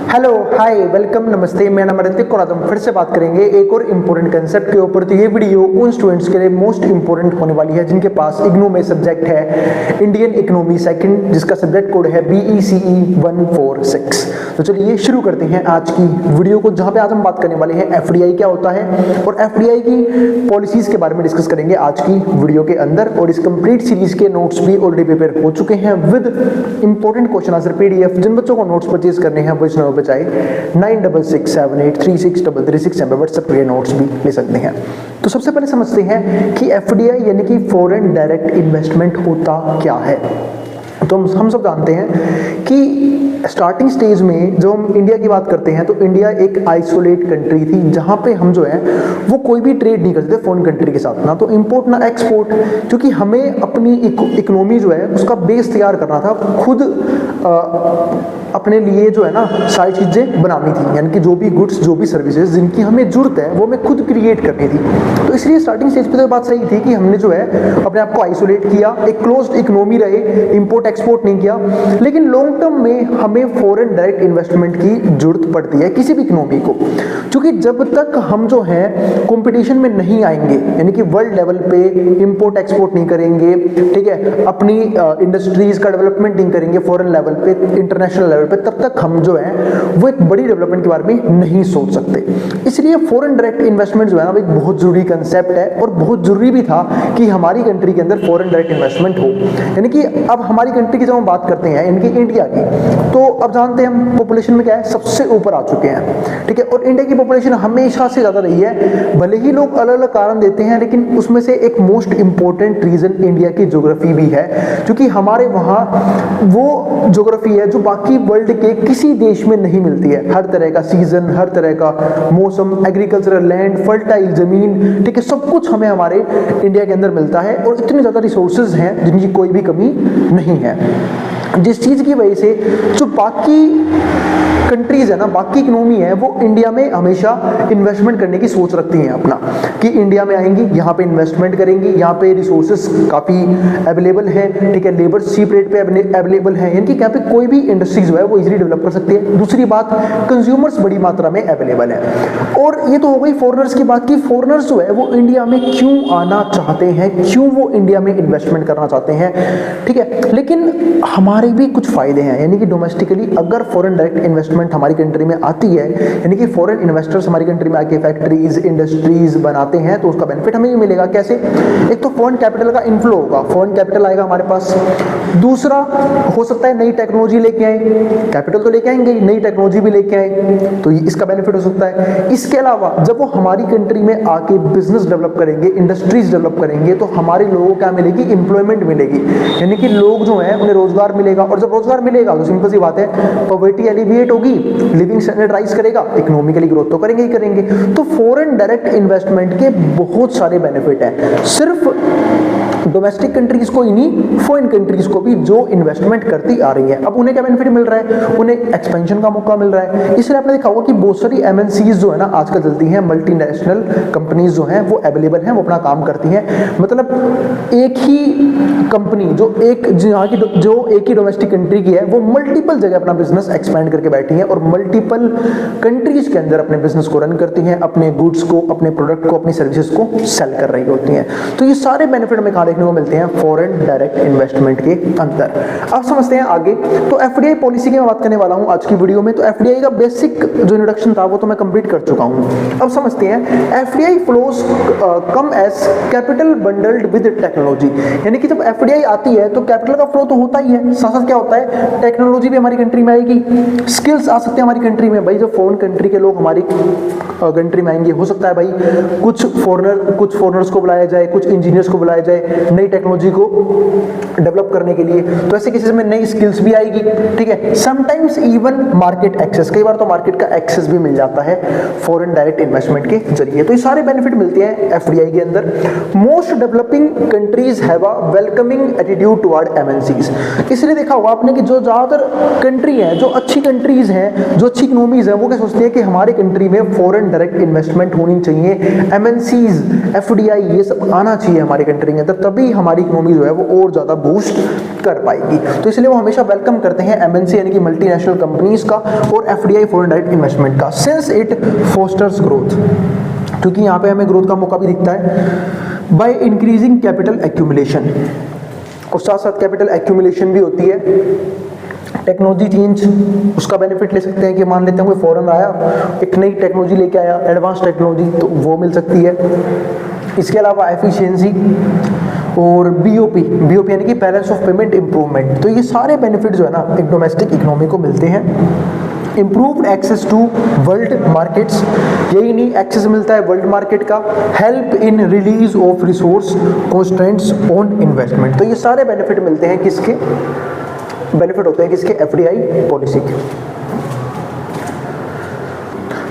Hello hi welcome नमस्ते, मैं नाम ऋतिक और आज हम फिर से बात करेंगे एक और इम्पोर्टेंट कंसेप्ट के ऊपर। तो ये वीडियो उन स्टूडेंट्स के लिए मोस्ट इंपोर्टेंट होने वाली है जिनके पास इग्नू में सब्जेक्ट है इंडियन इकोनॉमी सेकंड, जिसका सब्जेक्ट कोड है BECE 146। तो चलिए शुरू करते हैं आज की वीडियो को, जहां पे आज हम बात करने वाले हैं FDI क्या होता है और FDI की पॉलिसीज के बारे में डिस्कस करेंगे आज की वीडियो के अंदर। और इस कंप्लीट सीरीज के नोट्स भी ऑलरेडी प्रिपेयर हो चुके हैं with important question answer PDF। जिन बच्चों को नोट्स परचेज करने हैं वो इस नंबर पर चाहे 9667836336 पे व्हाट्सएप पे नोट्स भी ले सकते हैं। तो सबसे पहले समझते हैं कि FDI यानी कि फॉरेन डायरेक्ट इन्वेस्टमेंट होता क्या है। तो हम सब जानते हैं कि स्टार्टिंग स्टेज में जब हम इंडिया की बात करते हैं तो इंडिया एक आइसोलेट कंट्री थी जहां पे हम जो है वो कोई भी ट्रेड नहीं करते थे फॉरेन कंट्री के साथ, ना तो इंपोर्ट ना एक्सपोर्ट, क्योंकि हमें अपनी इकोनॉमी जो है उसका बेस तैयार करना था, खुद अपने लिए जो है ना सारी चीज़ें बनानी थी, यानी कि जो भी गुड्स जो भी सर्विसेज जिनकी हमें जरूरत है वो हमें खुद क्रिएट करनी थी। तो इसलिए स्टार्टिंग स्टेज पे तो बात सही थी कि हमने जो है अपने आप को आइसोलेट किया, एक क्लोज्ड इकोनॉमी रहे, इंपोर्ट एक्सपोर्ट नहीं किया। लेकिन लॉन्ग टर्म में हमें फॉरेन डायरेक्ट इन्वेस्टमेंट की जरूरत पड़ती है किसी भी इकोनॉमी को, क्योंकि जब तक हम जो है कंपटीशन में नहीं आएंगे, यानी कि वर्ल्ड लेवल पे इंपोर्ट एक्सपोर्ट नहीं करेंगे, ठीक है, अपनी इंडस्ट्रीज का डेवलपमेंट नहीं करेंगे फॉरेन लेवल पे, इंटरनेशनल लेवल पे, तब तक हम जो है वो एक बड़ी डेवलपमेंट के बारे में नहीं सोच सकते। इसलिए फॉरेन डायरेक्ट इन्वेस्टमेंट जो है ना एक बहुत जरूरी कंसेप्ट है और बहुत जरूरी भी था कि हमारी कंट्री के अंदर फॉरेन डायरेक्ट इन्वेस्टमेंट हो। यानी कि अब हमारी कंट्री की जब हम बात करते हैं इनकी इंडिया की, तो अब जानते हैं हम पॉपुलेशन में क्या है, सबसे ऊपर आ चुके हैं, ठीक है। और इंडिया की पॉपुलेशन हमेशा से ज्यादा रही है, भले ही लोग अलग अलग कारण देते हैं, लेकिन उसमें से एक मोस्ट इंपॉर्टेंट रीजन इंडिया की ज्योग्राफी भी है, क्योंकि हमारे वहां वो ज्योग्राफी है जो बाकी वर्ल्ड के किसी देश में नहीं मिलती है। हर तरह का सीजन, हर तरह का मौसम, एग्रीकल्चरल लैंड, फर्टाइल जमीन, ठीक है, सब कुछ हमें हमारे इंडिया के अंदर मिलता है और इतने ज्यादा रिसोर्सेज हैं जिनकी कोई भी कमी नहीं है, जिस चीज की वजह से जो बाकी कंट्रीज है ना, बाकी इकोनॉमी है, वो इंडिया में हमेशा इन्वेस्टमेंट करने की सोच रखती हैं अपना, कि इंडिया में आएंगी, यहाँ पे इन्वेस्टमेंट करेंगी, यहाँ पे रिसोर्सेज काफ़ी अवेलेबल है, ठीक है, लेबर चीप रेट पे अवेलेबल है, यानी कि यहाँ पे कोई भी इंडस्ट्रीज जो है वो इजीली डेवलप कर सकती है। दूसरी बात, कंज्यूमर्स बड़ी मात्रा में अवेलेबल है। और ये तो हो गई फॉरेनर्स की बात, की फॉरेनर्स जो है वो इंडिया में क्यों आना चाहते हैं, क्यों वो इंडिया में इन्वेस्टमेंट करना चाहते हैं, ठीक है। लेकिन हमारे भी कुछ फायदे हैं, यानी कि डोमेस्टिकली अगर फॉरेन डायरेक्ट इन्वेस्टमेंट हमारी कंट्री में आती है, यानी कि फॉरेन इन्वेस्टर्स हमारी कंट्री में आके फैक्ट्रीज इंडस्ट्रीज बनाते हैं, तो उसका बेनिफिट हमें भी मिलेगा। कैसे? एक तो फॉरेन कैपिटल का इनफ्लो होगा, फॉरेन कैपिटल आएगा हमारे पास। दूसरा हो सकता है नई टेक्नोलॉजी लेके आए, कैपिटल तो लेके आएंगे, नई टेक्नोलॉजी भी लेके आए, तो इसका बेनिफिट हो सकता है। इसके अलावा जब वो हमारी कंट्री में आके बिजनेस डेवलप करेंगे, इंडस्ट्रीज डेवलप करेंगे, तो हमारे लोगों को क्या मिलेगी, इंप्लॉयमेंट मिलेगी, यानी कि लोग जो है उन्हें रोजगार मिलेगा। और जब रोजगार मिलेगा तो सिंपल सी बात है, पॉवर्टी एलिविएट होगी, लिविंग स्टैंडर्ड राइज करेगा, इकोनॉमिकली ग्रोथ तो करेंगे ही करेंगे। तो फॉरेन डायरेक्ट इन्वेस्टमेंट के बहुत सारे बेनिफिट हैं, सिर्फ डोमेस्टिक कंट्रीज को ही नहीं, फॉरेन कंट्रीज को भी जो इन्वेस्टमेंट करती आ रही है, अब उन्हें क्या बेनिफिट मिल रहा है, उन्हें एक्सपेंशन का मौका मिल रहा है। इसलिए आपने देखा होगा कि बहुत सारी MNCs जो है ना आजकल चलती हैं, मल्टीनेशनल कंपनीज जो हैं वो अवेलेबल हैं, वो अपना काम करती हैं। मतलब एक ही कंपनी जो एक ही डोमेस्टिक कंट्री की है, वो मल्टीपल जगह अपना बिजनेस एक्सपेंड करके बैठी है और मल्टीपल कंट्रीज के अंदर अपने बिजनेस को रन करती हैं, अपने गुड्स को, अपने प्रोडक्ट को, अपनी सर्विसेज को सेल कर रही होती हैं। तो ये सारे बेनिफिट हमें कहां देखने को मिलते हैं, फॉरेन डायरेक्ट इन्वेस्टमेंट के अंदर। अब समझते हैं आगे। तो FDI पॉलिसी की मैं बात करने वाला हूं आज की वीडियो में। तो FDI का बेसिक जो इंट्रोडक्शन था वो तो मैं कंप्लीट कर चुका हूं। अब समझते हैं, FDI flows come as capital bundled with technology, यानी कि जब FDI आती है तो कैपिटल का फ्लो तो होता ही है, साथ साथ क्या होता है, टेक्नोलॉजी भी हमारी कंट्री में आएगी, स्किल्स आ सकते हैं हमारी कंट्री में। भाई जब फॉरेन कंट्री के लोग हमारी कंट्री में आएंगे, हो सकता है भाई कुछ फॉरेनर्स को बुलाया जाए, कुछ इंजीनियर्स को बुलाया जाए नई टेक्नोलॉजी को डेवलप करने के लिए, तो ऐसे केसेस में नई स्किल्स भी आएगी, ठीक है। समटाइम्स इवन मार्केट एक्सेस, कई बार तो मार्केट का एक्सेस भी मिल जाता है फॉरेन डायरेक्ट इन्वेस्टमेंट के जरिए। तो ये सारे बेनिफिट मिलते हैं FDI के अंदर। Most developing countries have a welcoming attitude toward MNCs, इसलिए देखा होगा आपने कि जो ज्यादातर कंट्री है, जो अच्छी कंट्रीज हैं, जो अच्छी इकोनॉमीज हैं, वो क्या सोचती है कि हमारे कंट्री में फॉरेन डायरेक्ट इन्वेस्टमेंट होनी चाहिए, MNCs FDI ये सब आना चाहिए हमारी कंट्री के अंदर, तभी तभी हमारी इकोनॉमी जो है वो और ज़्यादा बूस्ट कर पाएगी। तो इसलिए वो हमेशा वेलकम करते हैं एमएनसी यानी कि मल्टीनेशनल कंपनीज का और एफडीआई फॉरेन डायरेक्ट इन्वेस्टमेंट का, सिंस इट फोस्टर्स ग्रोथ, क्योंकि यहाँ पे हमें ग्रोथ का मौका भी दिखता है बाय इंक्रीजिंग कैपिटल एक्यूमुलेशन, और साथ साथ कैपिटल एक्यूमुलेशन भी होती है। टेक्नोलॉजी चेंज, उसका बेनिफिट ले सकते हैं कि मान लेते हैं कोई फॉरेन आया, एक नई टेक्नोलॉजी लेके आया, एडवांस टेक्नोलॉजी, तो वो मिल सकती है। इसके अलावा एफिशिएंसी और बीओपी यानी कि बैलेंस ऑफ पेमेंट इंप्रूवमेंट, तो ये सारे बेनिफिट जो है ना एक डोमेस्टिक इकोनॉमी को मिलते हैं। Improved access to world markets, यही नहीं एक्सेस मिलता है वर्ल्ड मार्केट का, help in release of resource constraints on investment, तो ये सारे बेनिफिट मिलते हैं किसके, बेनिफिट होते हैं किसके, एफडीआई पॉलिसी के।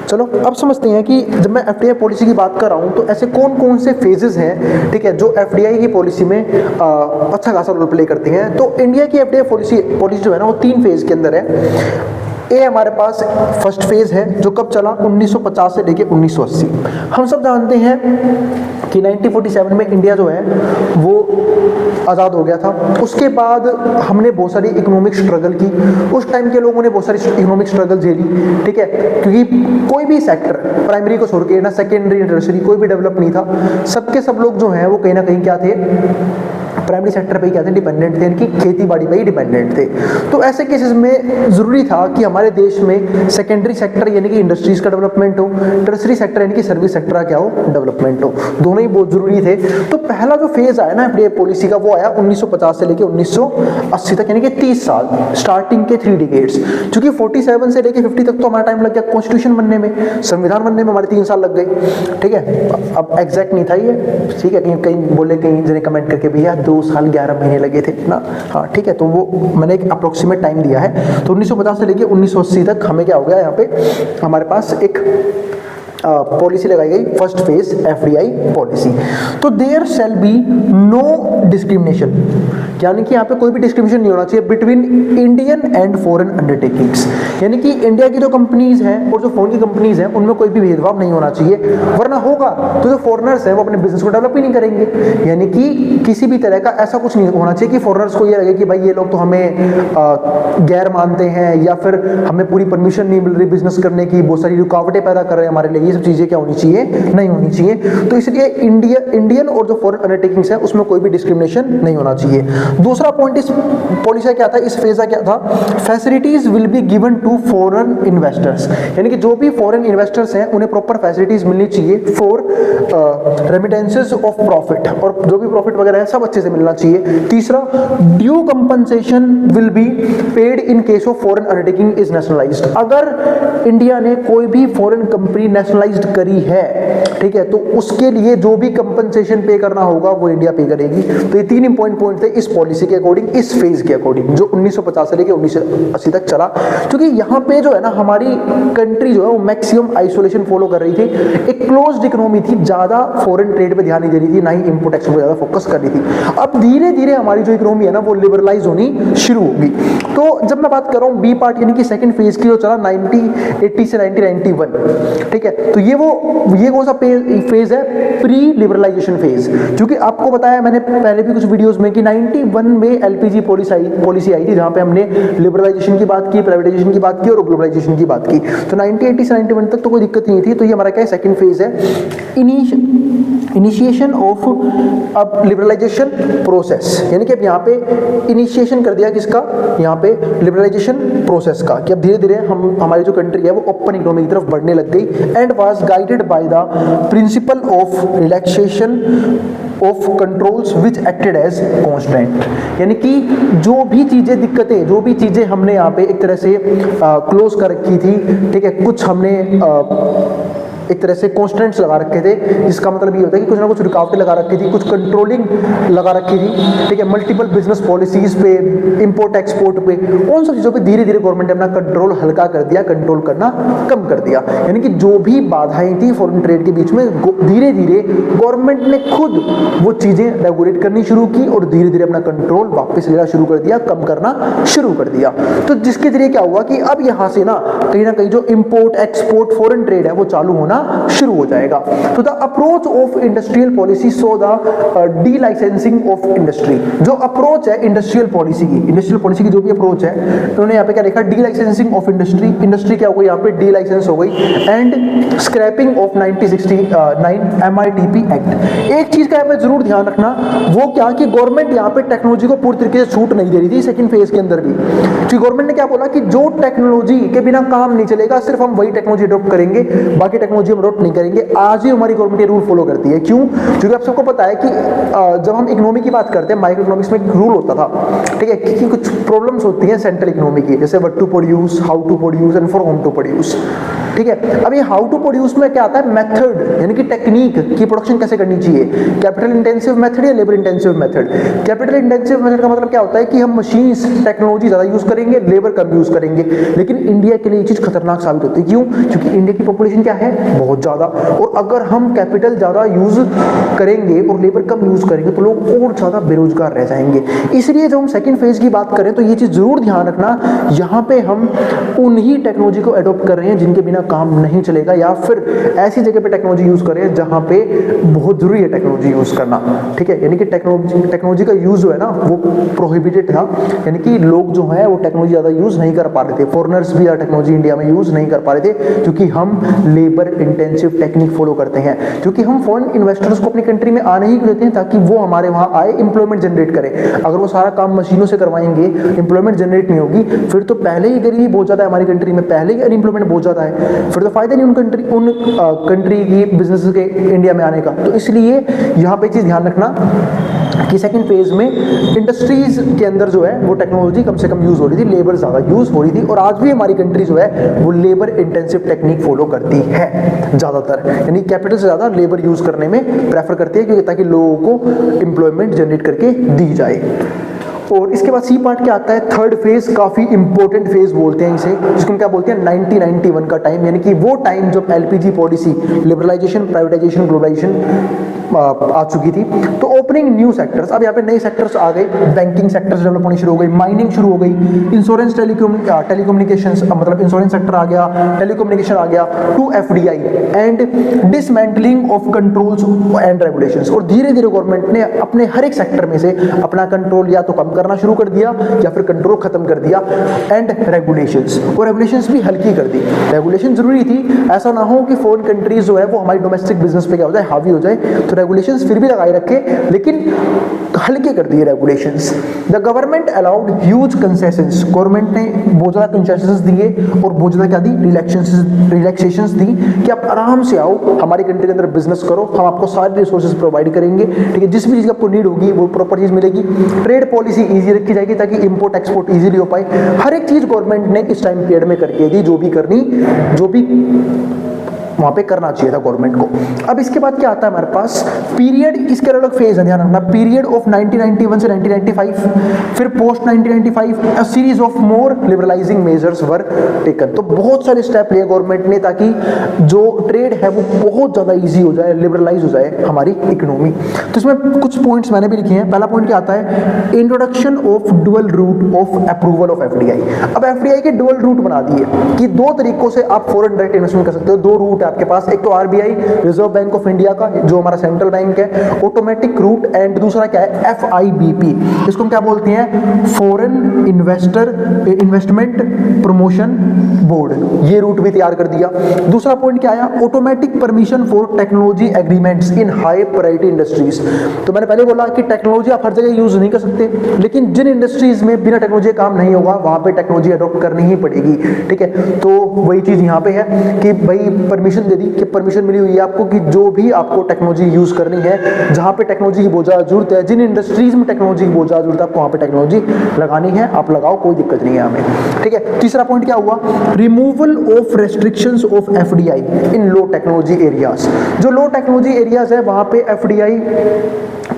चलो अब समझते हैं कि जब मैं एफडीआई पॉलिसी की बात कर रहा हूं तो ऐसे कौन कौन से फेजेस हैं, ठीक है, जो एफडीआई की पॉलिसी में अच्छा खासा रोल प्ले करते हैं। तो इंडिया की एफडीआई पॉलिसी जो है ना वो 3 फेज के अंदर है। ए हमारे पास फर्स्ट फेज है जो कब चला, 1950 से लेके 1980। हम सब जानते हैं कि 1947 में इंडिया जो है वो आज़ाद हो गया था। उसके बाद हमने बहुत सारी इकोनॉमिक स्ट्रगल की, उस टाइम के लोगों ने बहुत सारी इकोनॉमिक स्ट्रगल झेली, ठीक है, क्योंकि कोई भी सेक्टर प्राइमरी को छोड़ के ना सेकेंडरी टर्शियरी कोई भी डेवलप नहीं था। सबके सब लोग जो हैं वो कहीं ना कहीं क्या थे, प्राइमरी सेक्टर पे ही क्या थे, डिपेंडेंट थे, इनकी खेती बाड़ी पे ही डिपेंडेंट थे। तो ऐसे केसेस में ज़रूरी था कि हमारे देश में सेकेंडरी सेक्टर यानी कि इंडस्ट्रीज का डेवलपमेंट हो, टर्सरी सेक्टर यानी कि सर्विस सेक्टर का क्या हो, डेवलपमेंट हो, दोनों ही बहुत ज़रूरी थे। तो पहला जो फेज़ आया ना एफडीआई पॉलिसी का वो आया 1950 से लेकर 1980 तक, यानी कि 30 साल, स्टार्टिंग के 3 डिकेड्स। चूंकि 47 से लेकर 50 तक तो हमारा टाइम लग गया कॉन्स्टिट्यूशन बनने में, संविधान बनने में हमारे 3 साल लग गए, ठीक है। अब एग्जैक्ट नहीं था ये, ठीक है, कहीं बोले, कहीं जने कमेंट करके भैया 2 साल 11 महीने लगे थे ना, हाँ ठीक है, तो वो मैंने एक अप्रोक्सीमेट टाइम दिया है। तो 1950 से लेके 1980 तक हमें क्या हो गया, यहाँ पे हमारे पास एक पॉलिसी लगाई गई, फर्स्ट फेज एफडीआई पॉलिसी। तो there shall be no discrimination, यानी कि यहाँ पे कोई भी डिस्क्रिमिनेशन नहीं होना चाहिए between Indian and foreign undertakings, यानी कि इंडिया की जो कंपनीज हैं और जो फॉरेन की कंपनीज हैं उनमें कोई भी भेदभाव नहीं होना चाहिए, वरना होगा तो जो फॉरेनर्स हैं वो अपने बिजनेस को डेवलप ही नहीं करेंगे। यानी कि किसी भी तरह का ऐसा कुछ नहीं होना चाहिए कि फॉरेनर्स को ये लगे कि भाई ये लोग तो हमें गैर मानते हैं या फिर हमें पूरी परमिशन नहीं मिल रही बिजनेस करने की, बहुत सारी रुकावटें पैदा कर रहे हैं हमारे लिए, ये सब चीजें क्या होनी चाहिए, नहीं होनी चाहिए। तो इसलिए इंडियन और जो फॉरेन अंडरटेकिंग्स है उसमें कोई भी डिस्क्रिमिनेशन नहीं होना चाहिए। दूसरा पॉइंट इस पॉलिसी क्या था, इस फेज का क्या था, facilities will be given to foreign investors, यानी कि जो भी फॉरेन इन्वेस्टर्स हैं उन्हें प्रॉपर फैसिलिटीज मिलनी चाहिए फॉर रेमिटेंसेस ऑफ प्रॉफिट, और जो भी प्रॉफिट वगैरह है सब अच्छे से मिलना चाहिए। तीसरा, due compensation will be paid in case of foreign undertaking is nationalised, अगर इंडिया ने कोई भी फॉरेन कंपनी नेशनलाइज्ड करी है, ठीक है, तो उसके लिए जो भी कंपनसेशन पे करना होगा वो इंडिया पे करेगी। तो ये 3 इंपॉर्टेंट पॉइंट थे इस पॉलिसी के अकॉर्डिंग, इस फेज के अकॉर्डिंग, जो 1950 से लेकर 1980 तक चला। क्योंकि यहाँ पे जो है ना हमारी कंट्री जो है वो मैक्सिमम आइसोलेशन फॉलो कर रही थी, एक क्लोज्ड इकोनॉमी थी, ज्यादा फॉरेन ट्रेड पे ध्यान नहीं दे रही थी, ना ही इंपोर्ट एक्सपोर्ट ज्यादा फोकस कर रही थी। अब धीरे धीरे हमारी जो इकोनॉमी है ना वो लिबरलाइज होनी शुरू होगी। तो जब मैं बात कर रहा हूँ बी पार्ट यानी कि सेकंड फेज की, जो चला 1980 से 1991, ठीक है, तो ये कौन सा फेज है, प्री लिबरलाइजेशन फेज। क्योंकि आपको बताया मैंने पहले भी कुछ वीडियोस में कि 91 में एलपीजी पॉलिसी आई थी, जहां पे हमने लिबरलाइजेशन की बात की, प्राइवेटाइजेशन की बात की और ग्लोबलाइजेशन की बात की। तो 1980 से 91 तक तो कोई दिक्कत नहीं थी। तो ये हमारा क्या है, सेकंड फेज है, इनिशिएशन ऑफ अब लिबरलाइजेशन प्रोसेस, यानी कि अब यहाँ पे इनिशिएशन कर दिया किसका, यहाँ पे लिबरलाइजेशन प्रोसेस का, कि अब धीरे धीरे हमारी जो कंट्री है वो ओपन इकोनॉमी की तरफ बढ़ने लग गई। And was guided by the principle of relaxation of controls which acted as constant, यानी कि जो भी चीजें दिक्कतें, जो भी चीजें हमने यहाँ पे एक तरह से क्लोज कर रखी थी, ठीक है, कुछ हमने एक तरह से कॉन्स्टेंट्स लगा रखे थे, जिसका मतलब ये होता है कि कुछ ना कुछ रुकावटें लगा रखी थी, कुछ कंट्रोलिंग लगा रखी थी, ठीक है, मल्टीपल बिजनेस पॉलिसीज पे, इंपोर्ट एक्सपोर्ट पे, उन सब चीज़ों पे धीरे धीरे गवर्नमेंट ने अपना कंट्रोल हल्का कर दिया, कंट्रोल करना कम कर दिया। यानी कि जो भी बाधाएं थी फॉरेन ट्रेड के बीच में, धीरे धीरे गवर्नमेंट ने खुद वो चीज़ें रेगुलेट करनी शुरू की और धीरे धीरे अपना कंट्रोल वापस लेना शुरू कर दिया, कम करना शुरू कर दिया। तो जिसके जरिए क्या हुआ कि अब यहाँ से ना कहीं जो इंपोर्ट एक्सपोर्ट फॉरेन ट्रेड है वो चालू होना करना शुरू हो जाएगा। तो the approach of industrial policy so the D licensing of industry, जो अप्रोच है इंडस्ट्रियल पॉलिसी की जो भी अप्रोच है, उन्होंने यहाँ पे क्या लिखा, डी लाइसेंसिंग ऑफ इंडस्ट्री क्या हो गई, यहाँ पे डी लाइसेंस हो गई, and scrapping of 1969 MITP act. एक चीज का यहाँ पे जरूर ध्यान रखना, वो क्या कि गवर्नमेंट यहाँ पे टेक्नोलॉजी को पूरी तरीके से छूट नहीं दे रही थी सेकंड फेज के अंदर भी। क्योंकि गवर्नमेंट ने क्या बोला कि जो टेक्नोलॉजी के बिना काम नहीं चलेगा, सिर्फ हम वही टेक्नोलॉजी अडॉप्ट करेंगे, बाकी टेक्नोलॉजी हम अडॉप्ट नहीं करेंगे। आज ही हमारी गवर्नमेंट ये रूल फॉलो करती है। क्यों? क्योंकि आप सबको पता है कि जब हम इकोनॉमी की बात करते हैं, माइक्रो इकोनॉमिक्स में एक रूल होता था, ठीक है, कि कुछ प्रॉब्लम्स होती हैं सेंट्रल इकोनॉमी की, जैसे what to produce, how to produce and for whom to produce, ठीक है। अब ये हाउ टू प्रोड्यूस में क्या आता है, मेथड, यानी कि टेक्निक की प्रोडक्शन कैसे करनी चाहिए, कैपिटल इंटेंसिव मेथड या labour intensive method. Capital intensive method का मतलब क्या होता है कि हम मशीन्स टेक्नोलॉजी ज्यादा यूज करेंगे, लेबर कम यूज करेंगे। लेकिन इंडिया के लिए ये चीज खतरनाक साबित होती है। क्यों? क्योंकि इंडिया की पॉपुलेशन क्या है, बहुत ज्यादा, और अगर हम कैपिटल ज्यादा यूज करेंगे और लेबर कम यूज करेंगे तो लोग और ज्यादा बेरोजगार रह जाएंगे। इसलिए जब हम सेकंड फेज की बात करें तो ये चीज जरूर ध्यान रखना, यहाँ पे हम उन्हीं टेक्नोलॉजी को अडॉप्ट कर रहे हैं जिनके बिना काम नहीं चलेगा, या फिर ऐसी जगह पे टेक्नोलॉजी यूज कर रहे हैं जहां पे बहुत जरूरी है टेक्नोलॉजी यूज करना, ठीक है। यानी कि टेक्नोलॉजी का यूज जो है ना वो प्रोहिबिटेड था, यानी कि लोग जो है वो टेक्नोलॉजी ज्यादा यूज नहीं कर पा रहे थे, फॉरेनर्स भी टेक्नोलॉजी इंडिया में यूज नहीं कर पा रहे थे, क्योंकि हम लेबर इंटेंसिव टेक्निक फॉलो करते हैं। क्योंकि हम फॉरेन इन्वेस्टर्स को अपनी कंट्री में आने ही देते हैं ताकि वो हमारे वहां आए, इंप्लॉयमेंट जनरेट करें। अगर वो सारा काम मशीनों से करवाएंगे, इंप्लॉयमेंट जनरेट नहीं होगी, फिर तो पहले ही गरीबी बहुत ज्यादा है हमारी कंट्री में, पहले ही अनइम्प्लॉयमेंट बहुत ज्यादा है, फिर तो फायदा नहीं उन कंट्री की बिजनेस के इंडिया में आने का। तो इसलिए यहाँ पे चीज ध्यान रखना कि सेकंड फेज में इंडस्ट्रीज के अंदर जो है वो टेक्नोलॉजी कम से कम यूज हो रही थी, लेबर ज्यादा यूज हो रही थी, और आज भी हमारी कंट्री जो है वो लेबर इंटेंसिव टेक्निक फॉलो करती है ज्यादातर, यानी कैपिटल से ज्यादा लेबर यूज करने में प्रेफर करती है, क्योंकि ताकि लोगों को एम्प्लॉयमेंट जनरेट करके दी जाए। और इसके बाद सी पार्ट क्या आता है, थर्ड फेज, काफी इंपॉर्टेंट फेज बोलते हैं इसे, जिसको हम क्या बोलते हैं 1991 का टाइम, यानी कि वो टाइम जब LPG policy, liberalisation, privatisation, globalisation आ चुकी थी। तो ओपनिंग न्यू सेक्टर्स, अब यहाँ पे नए सेक्टर्स आ गए, बैंकिंग सेक्टर्स डेवलप होनी शुरू हो गई, माइनिंग शुरू हो गई, इंश्योरेंस, टेलीकम्युनिकेशंस, मतलब इंश्योरेंस सेक्टर आ गया, टेलीकम्युनिकेशन आ गया, to FDI and dismantling of controls and regulations. और धीरे धीरे गवर्नमेंट ने अपने हर एक सेक्टर में से अपना कंट्रोल या तो कम करना शुरू कर दिया या फिर कंट्रोल खत्म कर दिया, एंड रेगुलेशंस, और रेगुलेशंस भी हल्की कर दी। रेगुलेशन जरूरी थी, ऐसा ना हो कि फॉरेन कंट्रीज जो है वो हमारी डोमेस्टिक बिजनेस पे क्या हो जाए, हावी हो जाए, तो रेगुलेशंस फिर भी लगाए रखे, लेकिन हल्के कर दिए regulations. The government allowed huge concessions, government ने बहुत ज्यादा कंसेशंस दिए और बहुत ज्यादा क्या दी, रिलैक्सेशंस दी कि आप आराम से आओ हमारी कंट्री के अंदर बिजनेस करो, हम आपको सारे रिसोर्सेज प्रोवाइड करेंगे, ठीक है, जिस भी चीज आपको नीड होगी वो प्रॉपर चीज मिलेगी। ट्रेड पॉलिसी इजी रखी जाएगी ताकि इंपोर्ट एक्सपोर्ट इजीली हो पाए। हर एक चीज गवर्नमेंट ने इस टाइम पीरियड में करके दी, जो भी वहां पे करना चाहिए था गवर्नमेंट को। अब इसके बाद क्या आता है हमारे पास पीरियड, इसके अलग फेज है, ध्यान रखना, पीरियड ऑफ 1991 से 1995, फिर post 1995 a series of more liberalising measures were taken. तो बहुत सारे स्टेप लिए गवर्नमेंट ने ताकि जो ट्रेड है वो बहुत ज्यादा इजी हो जाए, लिबरलाइज हो जाए हमारी इकोनॉमी। तो इसमें कुछ पॉइंट्स मैंने भी लिखे हैं। पहला पॉइंट क्या आता है, introduction of dual route of approval of FDI. अब एफडीआई के डुअल रूट बना दिए कि दो तरीकों से आप फॉरेन डायरेक्ट इन्वेस्टमेंट कर सकते हो, दो रूट आपके पास, एक तो RBI, reserve bank of India का, जो हमारा सेंट्रल बैंक है, ऑटोमेटिक रूट, एंड दूसरा क्या है, एफआईबीपी, इसको हम क्या बोलते हैं, फॉरेन इन्वेस्टमेंट प्रमोशन बोर्ड। ये रूट भी तैयार कर दिया। दूसरा पॉइंट क्या आया, automatic permission for technology agreements in high priority industries. तो मैंने पहले बोला कि टेक्नोलॉजी आप हर जगह यूज नहीं कर सकते, लेकिन जिन इंडस्ट्रीज में बिना टेक्नोलॉजी काम नहीं होगा वहां पे टेक्नोलॉजी अडॉप्ट करनी ही पड़ेगी, ठीक है। तो वही चीज यहाँ पे है कि भाई परमिशन दे दी, कि परमिशन मिली हुई है आपको कि जो भी आपको टेक्नोलॉजी यूज करनी है, जहां पे टेक्नोलॉजी की बहुत ज्यादा जरूरत है, जिन इंडस्ट्रीज में टेक्नोलॉजी की बहुत ज्यादा जरूरत है, आपको वहां पे टेक्नोलॉजी लगानी है, आप लगाओ, कोई दिक्कत नहीं है हमें, ठीक है। तीसरा पॉइंट क्या हुआ, removal of restrictions of FDI in low technology areas. जो लो टेक्नोलॉजी एरियाज है वहां पे एफडीआई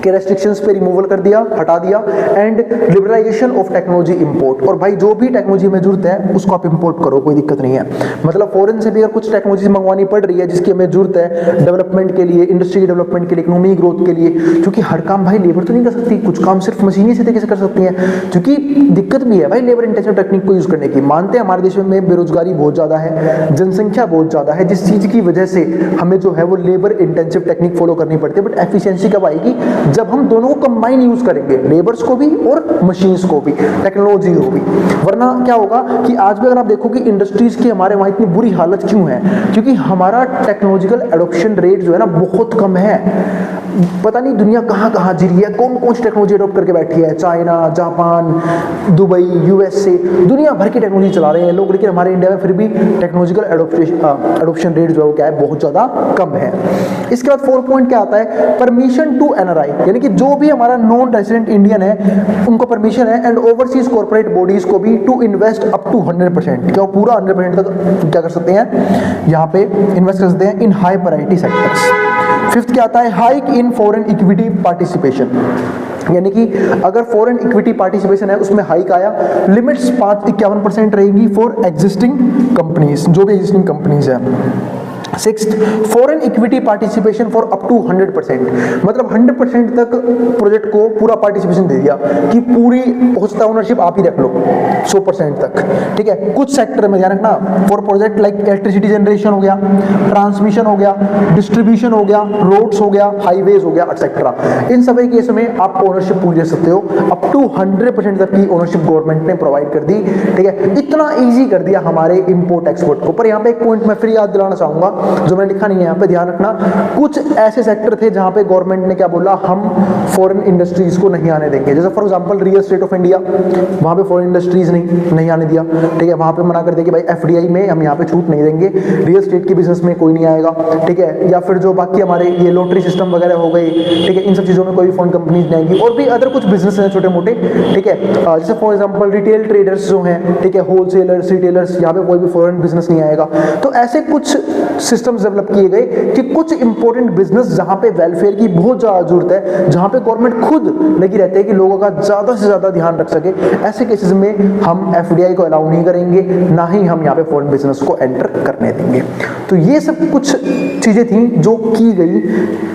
के रेस्ट्रिक्शंस पे रिमूवल कर दिया, हटा दिया, and liberalisation of technology import. और भाई जो भी टेक्नोलॉजी में जरूरत है उसको आप इंपोर्ट करो, कोई दिक्कत नहीं है। मतलब फॉरेन से भी अगर कुछ टेक्नोलॉजी मंगवानी पड़ रही है जिसकी हमें जरूरत है डेवलपमेंट के लिए, इंडस्ट्री डेवलपमेंट के लिए, इकोनॉमी ग्रोथ के लिए, क्योंकि हर काम भाई लेबर तो नहीं कर सकती, कुछ काम सिर्फ मशीनी से कैसे कर सकती है, क्योंकि दिक्कत भी है भाई लेबर इंटेंसिव टेक्निक को यूज करने की। मानते हैं हमारे देश में बेरोजगारी बहुत ज्यादा है, जनसंख्या बहुत ज्यादा है, जिस चीज की वजह से हमें जो है वो लेबर इंटेंसिव टेक्निक फॉलो करनी पड़ती है। बट एफिशिएंसी कब आएगी? जब हम दोनों को कंबाइन यूज करेंगे, लेबर्स को भी और मशीन्स को भी, टेक्नोलॉजी को भी। वरना क्या होगा कि आज भी अगर आप देखो कि इंडस्ट्रीज की हमारे वहां इतनी बुरी हालत क्यों है, क्योंकि हमारा टेक्नोलॉजिकल एडॉप्शन रेट जो है ना बहुत कम है। पता नहीं दुनिया कहाँ कहाँ जी रही है, कौन कौन सी टेक्नोलॉजी अडॉप्ट करके बैठी है, चाइना, जापान, दुबई, यूएसए, दुनिया भर की टेक्नोलॉजी चला रहे हैं लोग, लेकिन हमारे इंडिया में फिर भी टेक्नोलॉजिकल एडॉप्शन रेट जो है वो क्या है, बहुत ज़्यादा कम है। इसके बाद 4 पॉइंट क्या आता है, परमिशन टू एनआरआई, यानी कि जो भी हमारा नॉन रेजिडेंट इंडियन है उनको परमिशन है, एंड ओवरसीज कॉर्पोरेट बॉडीज को भी टू इन्वेस्ट अप टू 100%, क्या वो पूरा 100% तक क्या कर सकते हैं, यहाँ पे इन्वेस्ट कर सकते हैं इन हाई प्रायोरिटी सेक्टर्स। फिफ्थ क्या आता है, hike in foreign equity participation, यानी कि अगर फॉरेन इक्विटी पार्टिसिपेशन है उसमें हाइक आया, लिमिट्स 51% रहेगी फॉर एग्जिस्टिंग कंपनीज, जो भी एग्जिस्टिंग कंपनीज है। Sixth, foreign equity participation for up to 100%, मतलब 100% तक प्रोजेक्ट को पूरा पार्टिसिपेशन दे दिया कि पूरी होता ओनरशिप आप ही रख लो 100% तक, ठीक है। कुछ सेक्टर में ध्यान रखना, for project like electricity generation हो गया, ट्रांसमिशन हो गया, डिस्ट्रीब्यूशन हो गया, रोड्स हो गया, हाईवेज हो गया, एक्सेट्रा, इन सभी केस में आप ओनरशिप पूरी दे सकते हो। अप टू 100% तक की ओनरशिप गवर्नमेंट ने प्रोवाइड कर दी, ठीक है। इतना ईजी कर दिया हमारे इंपोर्ट एक्सपोर्ट को। पर यहाँ पे एक पॉइंट मैं फिर याद दिलाना चाहूंगा जो मैंने लिखा नहीं है, यहाँ पे ध्यान रखना, कुछ ऐसे सेक्टर थे जहां पे गवर्नमेंट ने क्या बोला, हम फॉरेन इंडस्ट्रीज को नहीं आने देंगे। जैसे for example real estate of India, वहां पे फॉरेन इंडस्ट्रीज नहीं आने दिया, ठीक है। वहां पे मना कर दिया कि भाई एफडीआई में हम यहाँ पे छूट नहीं देंगे, रियल एस्टेट की बिजनेस में कोई नहीं आएगा, ठीक है। या फिर जो बाकी हमारे ये लॉटरी सिस्टम वगैरह हो गए, ठीक है, इन सब चीजों में कोई फॉरेन कंपनीज नहीं आएंगी। और भी अदर कुछ बिजनेस है छोटे मोटे, ठीक है, जैसे फॉर एग्जाम्पल रिटेल ट्रेडर्स जो हैं, ठीक है, होलसेलर्स, रिटेलर्स, यहाँ पे कोई भी फॉरेन बिजनेस नहीं आएगा। तो ऐसे कुछ सिस्टम्स डेवलप किए गए कि कुछ इंपॉर्टेंट बिजनेस जहां पे वेलफेयर की बहुत ज्यादा जरूरत है, जहां पे गवर्नमेंट खुद लगी रहती है कि लोगों का ज्यादा से ज्यादा ध्यान रख सके, ऐसे केसेस में हम एफडीआई को अलाउ नहीं करेंगे, ना ही हम यहाँ पे फॉरेन बिजनेस को एंटर करने देंगे। तो ये सब कुछ चीजें थी जो की गई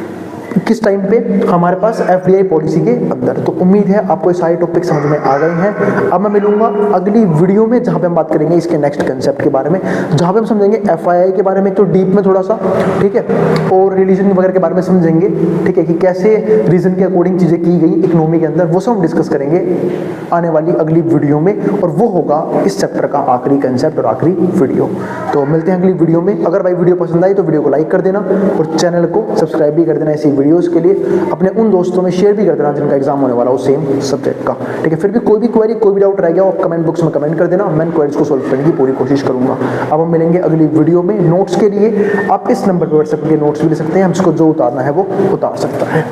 किस टाइम पे हमारे पास एफडीआई पॉलिसी के अंदर। तो उम्मीद है आपको ये सारे टॉपिक समझ में आ गए हैं। अब मैं मिलूंगा अगली वीडियो में जहां पे हम बात करेंगे इसके नेक्स्ट कंसेप्ट के बारे में, जहां पे हम समझेंगे एफआईआई के बारे में तो डीप में थोड़ा सा, ठीक है, और रिलीजन वगैरह के बारे में समझेंगे, ठीक है, कि कैसे रीजन के अकॉर्डिंग चीजें की गई इकोनॉमी के अंदर, वो सब हम डिस्कस करेंगे आने वाली अगली वीडियो में, और वो होगा इस चैप्टर का आखिरी कंसेप्ट और आखिरी वीडियो। तो मिलते हैं अगली वीडियो में। अगर भाई वीडियो पसंद आई तो वीडियो को लाइक कर देना और चैनल को सब्सक्राइब भी कर देना ऐसी वीडियोस के लिए, अपने उन दोस्तों में शेयर भी कर देना जिनका एग्जाम होने वाला हो सेम सब्जेक्ट का, ठीक है। फिर भी कोई भी क्वेरी, कोई भी डाउट रह गया आप कमेंट बॉक्स में कमेंट कर देना, मैं क्वेरीज को सॉल्व करने की पूरी कोशिश करूंगा। अब हम मिलेंगे अगली वीडियो में। नोट्स के लिए आप इस नंबर पर व्हाट्सएप के नोट्स भी ले सकते हैं, हमको जो उतारना है वो उतार सकता है।